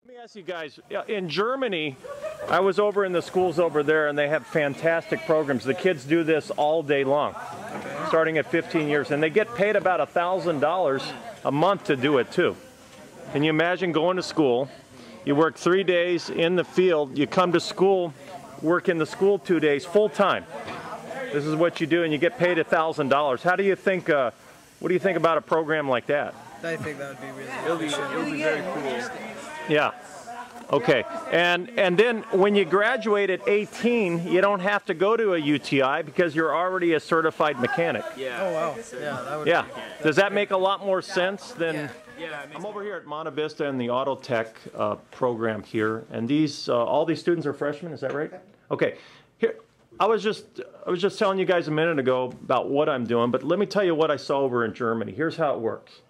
Let me ask you guys, in Germany, I was over in the schools over there and they have fantastic programs. The kids do this all day long, starting at 15 years, and they get paid about $1,000 a month to do it too. Can you imagine going to school, you work 3 days in the field, you come to school, work in the school 2 days full time. This is what you do and you get paid $1,000. How do you think, what do you think about a program like that? I think that would be really It'll be very cool. Yeah. Okay. And then when you graduate at 18, you don't have to go to a UTI because you're already a certified mechanic. Yeah. Oh wow. Yeah, that would Yeah. Does that make a lot more sense than? Yeah. I'm over here at Monte Vista in the Auto Tech program here, and these all these students are freshmen. Is that right? Okay. Here, I was just telling you guys a minute ago about what I'm doing, but let me tell you what I saw over in Germany. Here's how it works.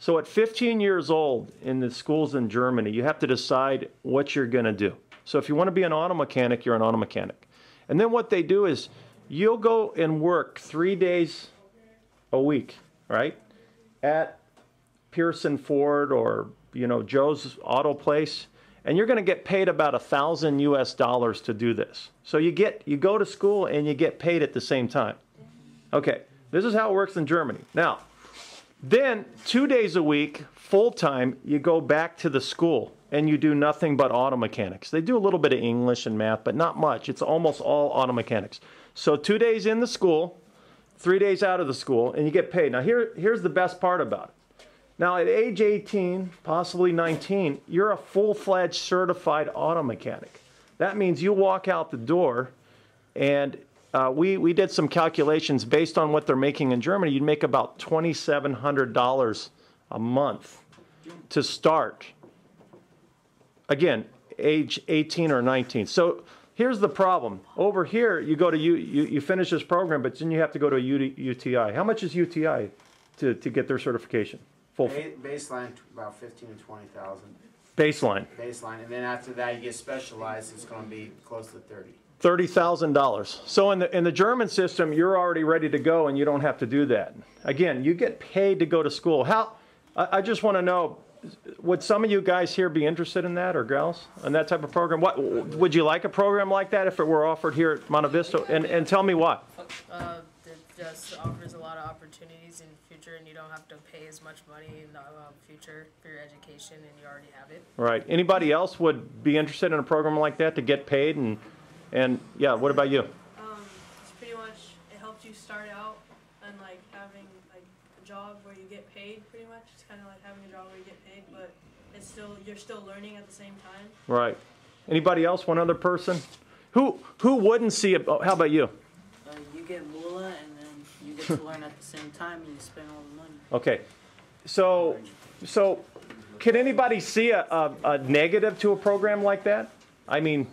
So at 15 years old in the schools in Germany, you have to decide what you're going to do. So if you want to be an auto mechanic, you're an auto mechanic. And then what they do is you'll go and work 3 days a week, right, at Pearson Ford or, you know, Joe's Auto Place, and you're going to get paid about $1,000 US to do this. So you go to school and you get paid at the same time. Okay, this is how it works in Germany. Now, then 2 days a week, full time, you go back to the school and you do nothing but auto mechanics. They do a little bit of English and math, but not much. It's almost all auto mechanics. So 2 days in the school, 3 days out of the school, and you get paid. Now here's the best part about it. Now at age 18, possibly 19, you're a full-fledged certified auto mechanic. That means you walk out the door and we did some calculations based on what they're making in Germany. You'd make about $2,700 a month to start. Again, age 18 or 19. So here's the problem. Over here, you go to you finish this program, but then you have to go to a UTI. How much is UTI to get their certification? Full baseline about 15 to 20,000. Baseline. Baseline, and then after that you get specialized. It's going to be close to 30. $30,000. So in the German system, you're already ready to go, and you don't have to do that. Again, you get paid to go to school. I just want to know, would some of you guys here be interested in that, or gals, in that type of program? What would you like a program like that if it were offered here at Monte Vista? And tell me why. It just offers a lot of opportunities in the future, and you don't have to pay as much money in the future for your education, and you already have it. Right. Anybody else would be interested in a program like that to get paid and yeah, what about you? It's pretty much, it helps you start out and like having like a job where you get paid pretty much. It's kind of like having a job where you get paid, but it's still, you're still learning at the same time. Right. Anybody else? One other person? Who wouldn't see it? How about you? You get moolah and then you get to learn at the same time and you spend all the money. Okay. So can anybody see a negative to a program like that? I mean,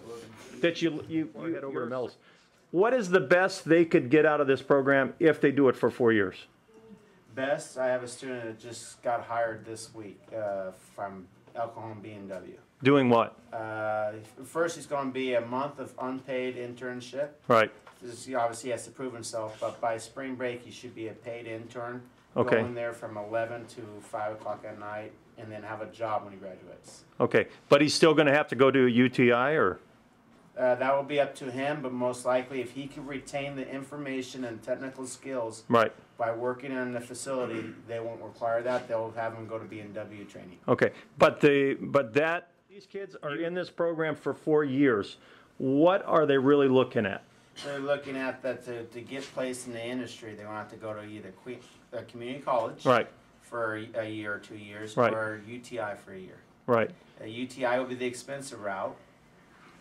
that you head over to Mel's. What is the best they could get out of this program if they do it for 4 years? Best, I have a student that just got hired this week from Oklahoma BMW. Doing what? First, he's going to be a month of unpaid internship. Right. He obviously has to prove himself, but by spring break, he should be a paid intern. Okay. Going there from 11 to 5 o'clock at night, and then have a job when he graduates. Okay, but he's still going to have to go to a UTI, or? That will be up to him, but most likely if he can retain the information and technical skills Right. by working in the facility, they won't require that. They'll have him go to BMW training. Okay, but these kids are in this program for 4 years. What are they really looking at? They're looking at that to get placed in the industry, they want to go to either community college Right. for a year or 2 years, Right. or UTI for a year. Right. A UTI will be the expensive route.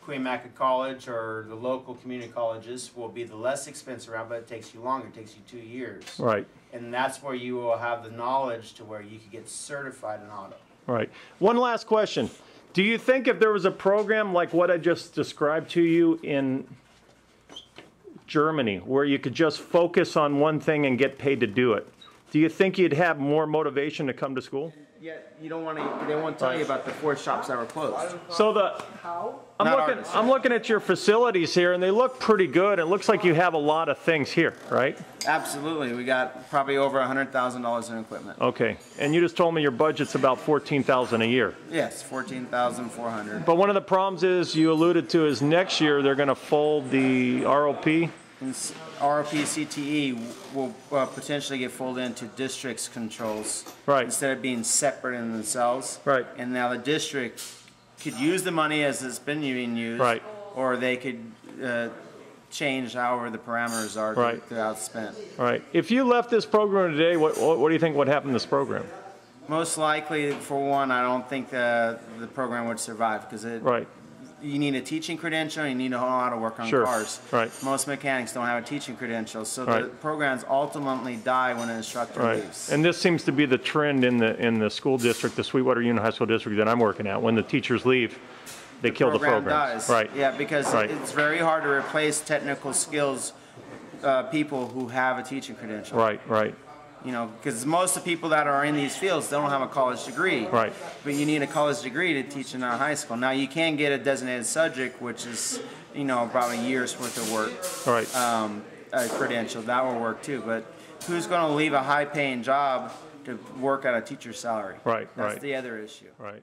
Queen Maca College or the local community colleges will be the less expensive route, but it takes you longer. It takes you 2 years. Right. And that's where you will have the knowledge to where you can get certified in auto. Right. One last question. Do you think if there was a program like what I just described to you in Germany, where you could just focus on one thing and get paid to do it, do you think you'd have more motivation to come to school? Yeah, you don't want to. They won't tell you about the 4 shops that were closed. So I'm looking at your facilities here, and they look pretty good. It looks like you have a lot of things here, right? Absolutely, we got probably over $100,000 in equipment. Okay, and you just told me your budget's about $14,000 a year. Yes, 14,400. But one of the problems is you alluded to is next year they're going to fold the ROP. ROP CTE will potentially get folded into district's controls, Right. instead of being separate in themselves. Right. And now the district could use the money as it's been being used, Right. or they could change however the parameters are Right. to outspent. All right. If you left this program today, what do you think would happen to this program? Most likely, for one, I don't think the program would survive because Right. you need a teaching credential, and you need to know how to work on Sure. cars. Right. Most mechanics don't have a teaching credential, so the Right. programs ultimately die when an instructor Right. leaves. And this seems to be the trend in the school district, the Sweetwater Union High School District that I'm working at. When the teachers leave, they kill the program. dies. Right. Yeah, because Right. it's very hard to replace technical skills people who have a teaching credential. Right. Right. You know, because most of the people that are in these fields don't have a college degree. Right. But you need a college degree to teach in our high school. Now you can get a designated subject, which is, you know, about a year's worth of work. Right. A credential that will work too. But who's going to leave a high-paying job to work at a teacher's salary? Right. That's Right. the other issue. Right.